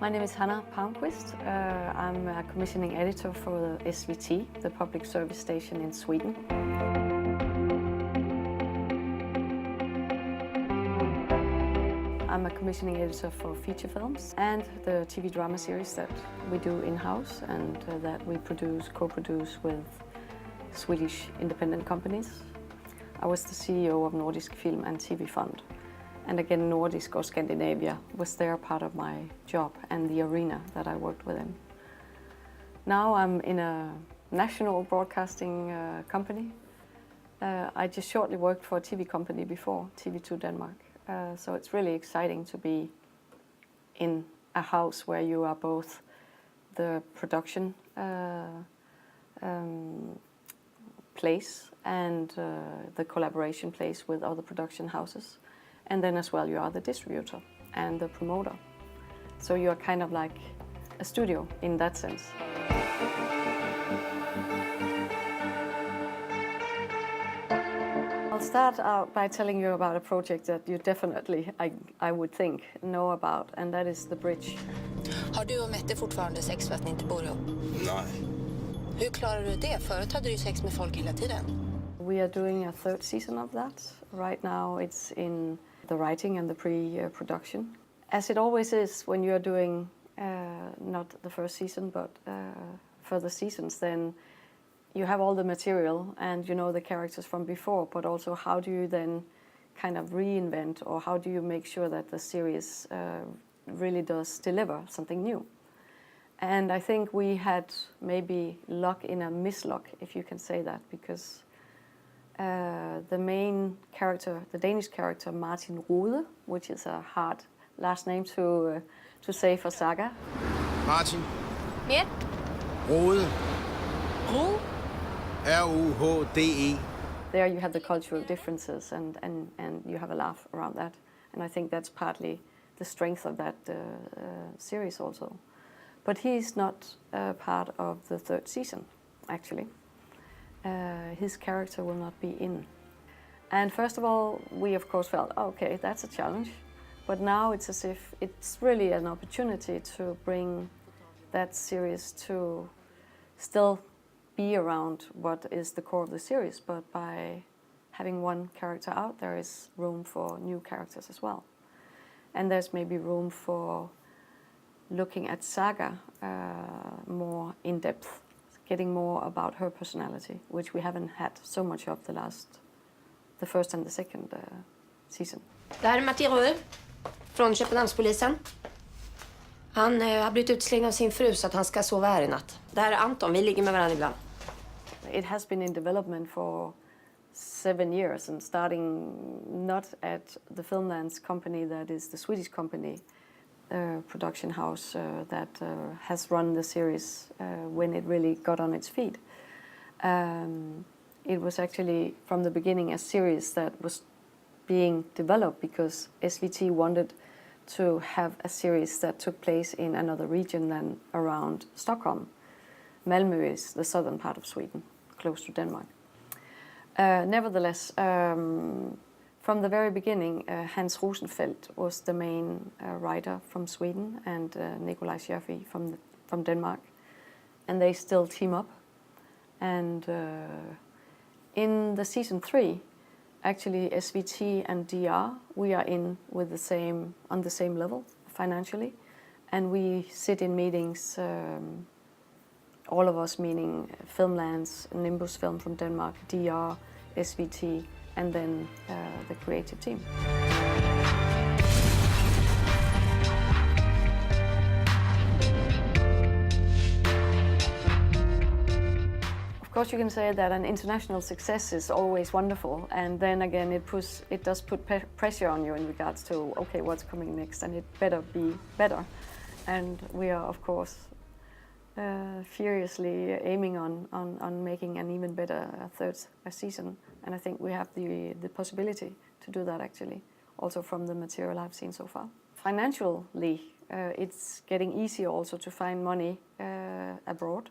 My name is Hanne Palmquist. I'm a commissioning editor for the SVT, the public service station in Sweden. I'm a commissioning editor for feature films and the TV drama series that we do in-house and that we co-produce with Swedish independent companies. I was the CEO of Nordisk Film and TV Fund. And again, Nordisk or Scandinavia was their part of my job and the arena that I worked within. Now I'm in a national broadcasting company. I just shortly worked for a TV company before, TV2 Denmark. So it's really exciting to be in a house where you are both the production place and the collaboration place with other production houses. And then as well you are the distributor and the promoter. So you are kind of like a studio in that sense. I'll start out by telling you about a project that you definitely, I would think, know about, and that is the bridge. Har du och Mette fortfarande sex fast ni inte bor ihop? Nej. Hur klarar du det? Förut hade du sex med folk hela tiden. We are doing a third season of that. Right now it's in the writing and the pre-production. As it always is when you are doing not the first season but further seasons, then you have all the material and you know the characters from before, but also how do you then kind of reinvent, or how do you make sure that the series really does deliver something new? And I think we had maybe luck in a misluck, if you can say that, because the main character, the Danish character Martin Rode, which is a hard last name to say for Saga. Martin. Mer? Rode. Ro? R-O-H-D-E. There you have the cultural differences and you have a laugh around that. And I think that's partly the strength of that series also. But he's not part of the third season, actually. His character will not be in. And first of all, we of course felt, okay, that's a challenge. But now it's as if it's really an opportunity to bring that series to still be around what is the core of the series, but by having one character out, there is room for new characters as well. And there's maybe room for looking at Saga more in depth, getting more about her personality, which we haven't had so much of the first and the second season. Det här är Martin Rode från Köpenhamnspolisen. Han har blivit utslängd av sin fru så att han ska sova här i natt. Det här är Anton, vi ligger med varandra ibland. It has been in development for 7 years and starting not at the Filmlands company that is the Swedish company production house that has run the series when it really got on its feet. It was actually from the beginning a series that was being developed because SVT wanted to have a series that took place in another region than around Stockholm. Malmö is the southern part of Sweden, close to Denmark. Nevertheless, from the very beginning, Hans Rosenfeldt was the main writer from Sweden, and Nikolaj Scherfig from Denmark, and they still team up. And in the season 3, actually SVT and DR, we are in with on the same level financially, and we sit in meetings. All of us, meaning Filmlands, Nimbus Film from Denmark, DR, SVT, and then the creative team. Of course, you can say that an international success is always wonderful, and then again, it does put pressure on you in regards to, okay, what's coming next, and it better be better. And we are, of course, furiously aiming on making an even better third season, and I think we have the possibility to do that actually, also from the material I've seen so far. Financially, it's getting easier also to find money abroad,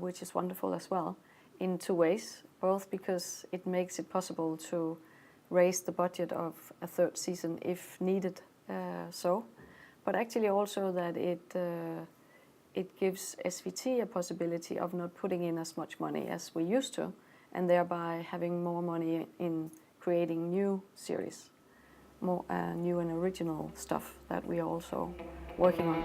which is wonderful as well, in two ways, both because it makes it possible to raise the budget of a third season if needed, but actually also that it gives SVT a possibility of not putting in as much money as we used to, and thereby having more money in creating new series, more new and original stuff that we are also working on.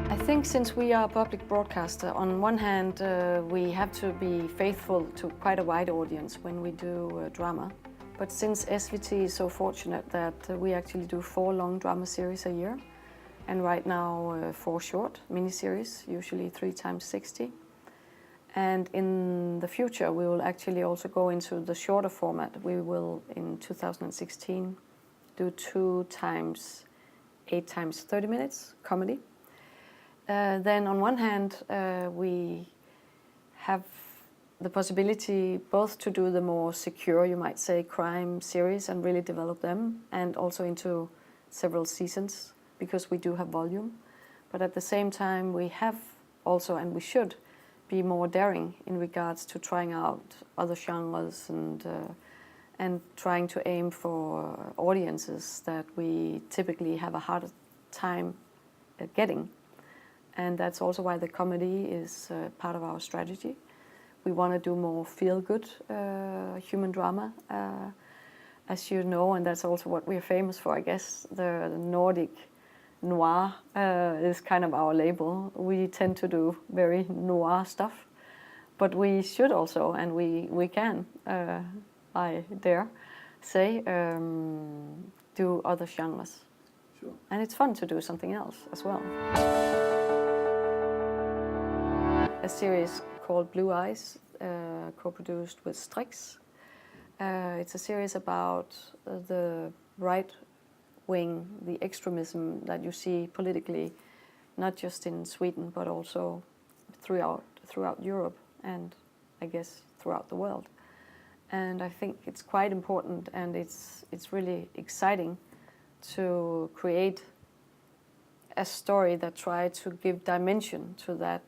I think since we are a public broadcaster, on one hand we have to be faithful to quite a wide audience when we do drama. But since SVT is so fortunate that we actually do 4 long drama series a year, and right now 4 short miniseries, usually 3 times 60. And in the future we will actually also go into the shorter format. We will in 2016 do 2 times 8 times 30 minutes comedy. Then on one hand we have the possibility both to do the more secure, you might say, crime series and really develop them, and also into several seasons because we do have volume. But at the same time we have also, and we should, be more daring in regards to trying out other genres and trying to aim for audiences that we typically have a harder time getting. And that's also why the comedy is part of our strategy. We want to do more feel-good human drama, as you know, and that's also what we're famous for, I guess. The Nordic noir is kind of our label. We tend to do very noir stuff, but we should also, and we can, I dare say, do other genres. Sure. And it's fun to do something else as well. A series called Blue Eyes, co-produced with Strix. It's a series about the right wing, the extremism that you see politically, not just in Sweden, but also throughout Europe and I guess throughout the world. And I think it's quite important, and it's really exciting to create a story that tries to give dimension to that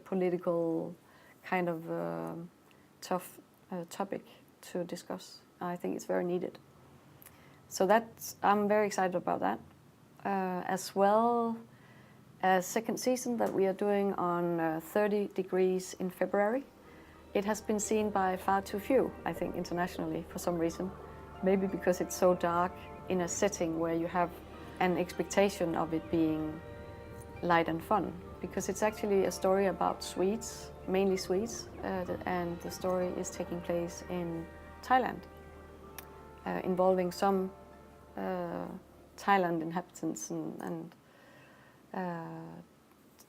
political kind of tough topic to discuss. I think it's very needed. So I'm very excited about that. As well as second season that we are doing on 30 Degrees in February. It has been seen by far too few, I think, internationally for some reason. Maybe because it's so dark in a setting where you have an expectation of it being light and fun. Because it's actually a story about Swedes, mainly Swedes, and the story is taking place in Thailand, involving some Thailand inhabitants and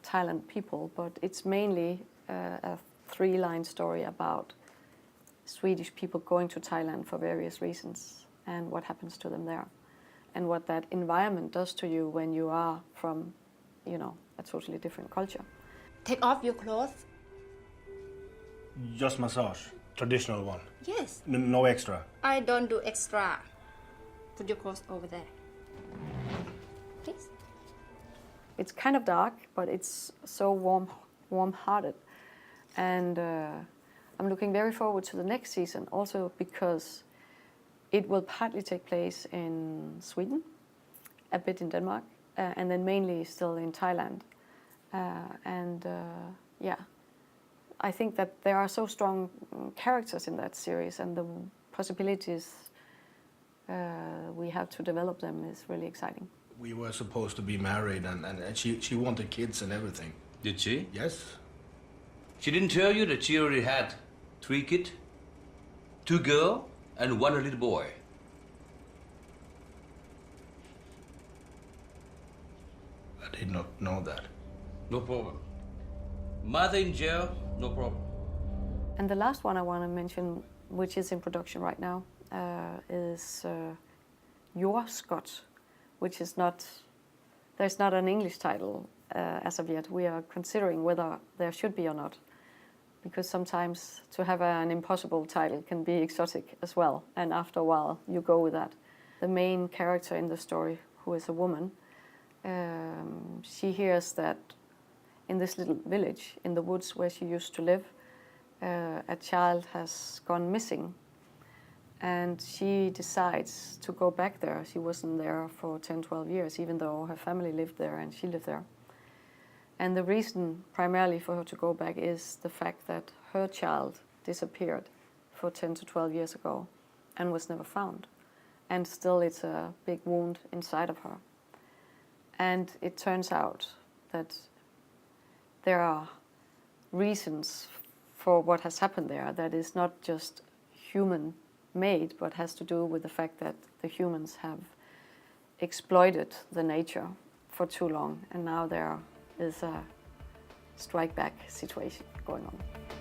Thailand people, but it's mainly a 3-line story about Swedish people going to Thailand for various reasons and what happens to them there, and what that environment does to you when you are from, a totally different culture. Take off your clothes. Just massage, traditional one. Yes. No extra. I don't do extra. Put your clothes over there. Please. It's kind of dark, but it's so warm-hearted. And I'm looking very forward to the next season, also because it will partly take place in Sweden, a bit in Denmark, and then mainly still in Thailand. I think that there are so strong characters in that series, and the possibilities we have to develop them is really exciting. We were supposed to be married, and she wanted kids and everything. Did she? Yes. She didn't tell you that she already had 3 kids? 2 girls and 1 little boy. I did not know that. No problem. Mother in jail, no problem. And the last one I want to mention, which is in production right now, is Jorskott, which is there's not an English title as of yet. We are considering whether there should be or not, because sometimes to have an impossible title can be exotic as well, and after a while you go with that. The main character in the story, who is a woman, she hears that in this little village in the woods where she used to live, a child has gone missing. And she decides to go back there. She wasn't there for 10, 12 years, even though her family lived there and she lived there. And the reason primarily for her to go back is the fact that her child disappeared for 10 to 12 years ago and was never found. And still it's a big wound inside of her. And it turns out that there are reasons for what has happened there that is not just human-made, but has to do with the fact that the humans have exploited the nature for too long, and now there is a strike-back situation going on.